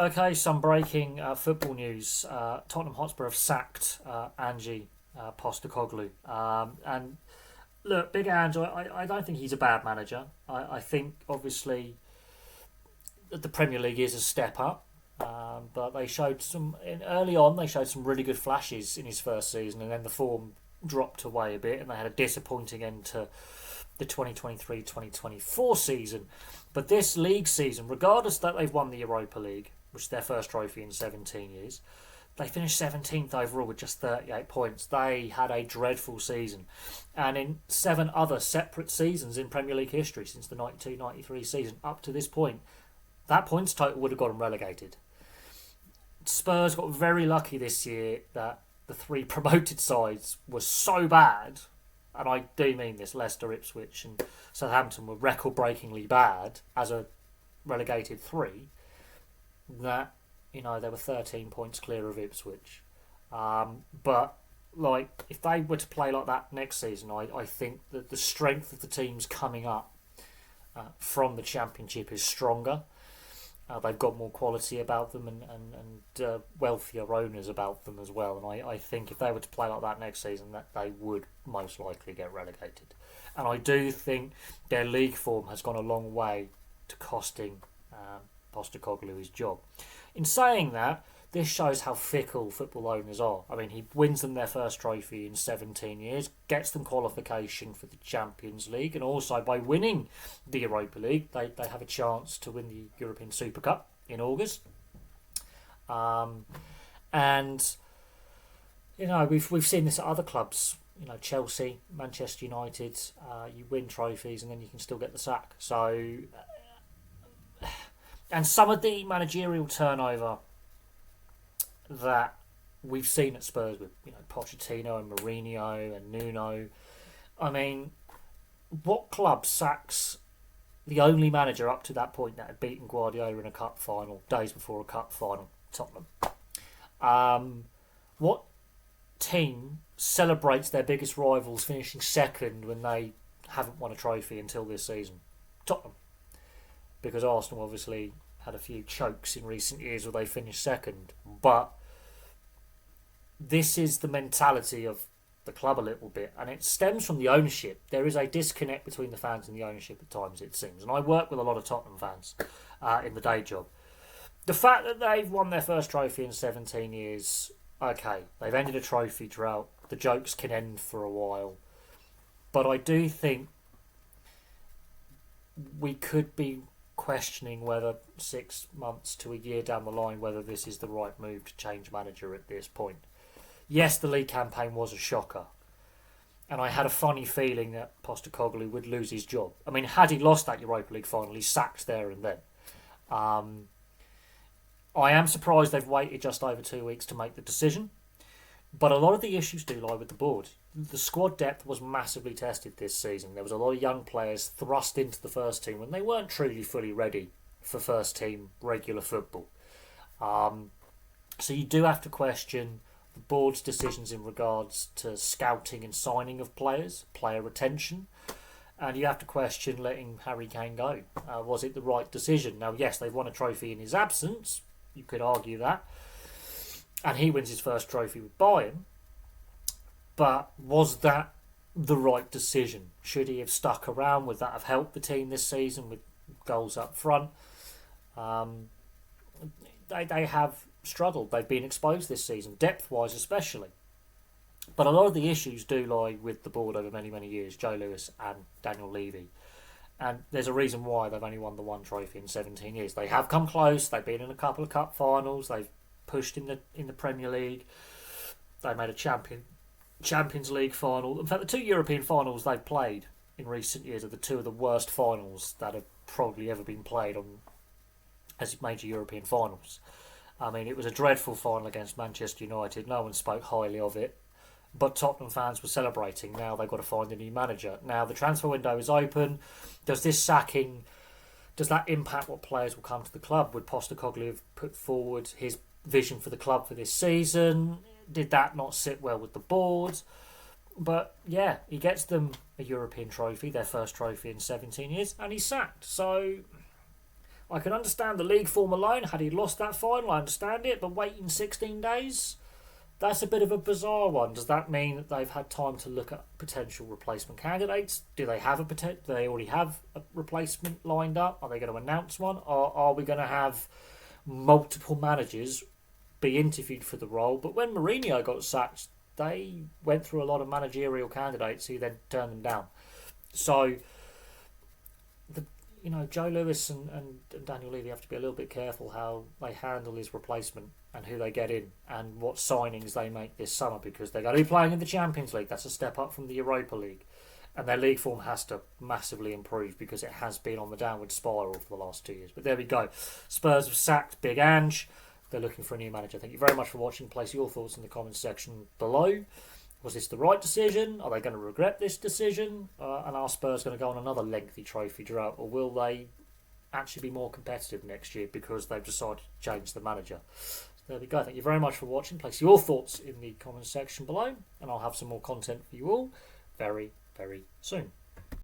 Okay, some breaking football news. Tottenham Hotspur have sacked Ange Postecoglou. And look, Big Ange, I don't think he's a bad manager. I think, obviously, that the Premier League is a step up. But they showed early on, they showed some really good flashes in his first season, and then the form dropped away a bit, and they had a disappointing end to the 2023-2024 season. But this league season, regardless that they've won the Europa League, which is their first trophy in 17 years, they finished 17th overall with just 38 points. They had a dreadful season. And in 7 other separate seasons in Premier League history, since the 92-93 season up to this point, that points total would have got them relegated. Spurs got very lucky this year that the 3 promoted sides were so bad, and I do mean this, Leicester, Ipswich and Southampton were record-breakingly bad as a relegated 3, that, they were 13 points clear of Ipswich. But, if they were to play like that next season, I think that the strength of the teams coming up from the Championship is stronger. They've got more quality about them and wealthier owners about them as well. And I think if they were to play like that next season, that they would most likely get relegated. And I do think their league form has gone a long way to costing Postecoglou his job. In saying that, this shows how fickle football owners are. I mean, he wins them their first trophy in 17 years, gets them qualification for the Champions League, and also by winning the Europa League, they have a chance to win the European Super Cup in August. And we've seen this at other clubs. Chelsea, Manchester United. You win trophies, and then you can still get the sack. So, and some of the managerial turnover that we've seen at Spurs with Pochettino and Mourinho and Nuno. I mean, what club sacks the only manager up to that point that had beaten Guardiola in a cup final days before a cup final? Tottenham. What team celebrates their biggest rivals finishing second when they haven't won a trophy until this season? Tottenham. Because Arsenal obviously had a few chokes in recent years where they finished second, but this is the mentality of the club a little bit, and it stems from the ownership. There is a disconnect between the fans and the ownership at times, it seems. And I work with a lot of Tottenham fans in the day job. The fact that they've won their first trophy in 17 years, okay, they've ended a trophy drought. The jokes can end for a while. But I do think we could be questioning whether 6 months to a year down the line, whether this is the right move to change manager at this point. Yes, the league campaign was a shocker. And I had a funny feeling that Postecoglou would lose his job. I mean, had he lost that Europa League final, he's sacked there and then. I am surprised they've waited just over 2 weeks to make the decision. But a lot of the issues do lie with the board. The squad depth was massively tested this season. There was a lot of young players thrust into the first team when they weren't truly fully ready for first team regular football. So you do have to question the board's decisions in regards to scouting and signing of players, player retention, and you have to question letting Harry Kane go. Was it the right decision? Now, yes, they've won a trophy in his absence. You could argue that. And he wins his first trophy with Bayern. But was that the right decision? Should he have stuck around? Would that have helped the team this season with goals up front? They have struggled. They've been exposed this season, depth-wise especially. But a lot of the issues do lie with the board over many, many years, Joe Lewis and Daniel Levy. And there's a reason why they've only won the one trophy in 17 years. They have come close. They've been in a couple of cup finals. They've pushed in the Premier League. They made a Champions League final. In fact, the 2 European finals they've played in recent years are the 2 of the worst finals that have probably ever been played as major European finals. I mean, it was a dreadful final against Manchester United. No one spoke highly of it. But Tottenham fans were celebrating. Now they've got to find a new manager. Now the transfer window is open. Does that impact what players will come to the club? Would Postecoglou have put forward his vision for the club for this season? Did that not sit well with the board? But yeah, he gets them a European trophy, their first trophy in 17 years, and he's sacked. So I can understand the league form alone. Had he lost that final, I understand it. But waiting 16 days, that's a bit of a bizarre one. Does that mean that they've had time to look at potential replacement candidates? Do they have do they already have a replacement lined up? Are they going to announce one? Or are we going to have multiple managers be interviewed for the role? But when Mourinho got sacked, they went through a lot of managerial candidates who then turned them down. So, Joe Lewis and Daniel Levy have to be a little bit careful how they handle his replacement and who they get in and what signings they make this summer, because they're going to be playing in the Champions League. That's a step up from the Europa League. And their league form has to massively improve because it has been on the downward spiral for the last 2 years. But there we go. Spurs have sacked Big Ange. They're looking for a new manager. Thank you very much for watching. Place your thoughts in the comments section below. Was this the right decision? Are they going to regret this decision? And are Spurs going to go on another lengthy trophy drought? Or will they actually be more competitive next year because they've decided to change the manager? So there we go. Thank you very much for watching. Place your thoughts in the comments section below. And I'll have some more content for you all very, very soon.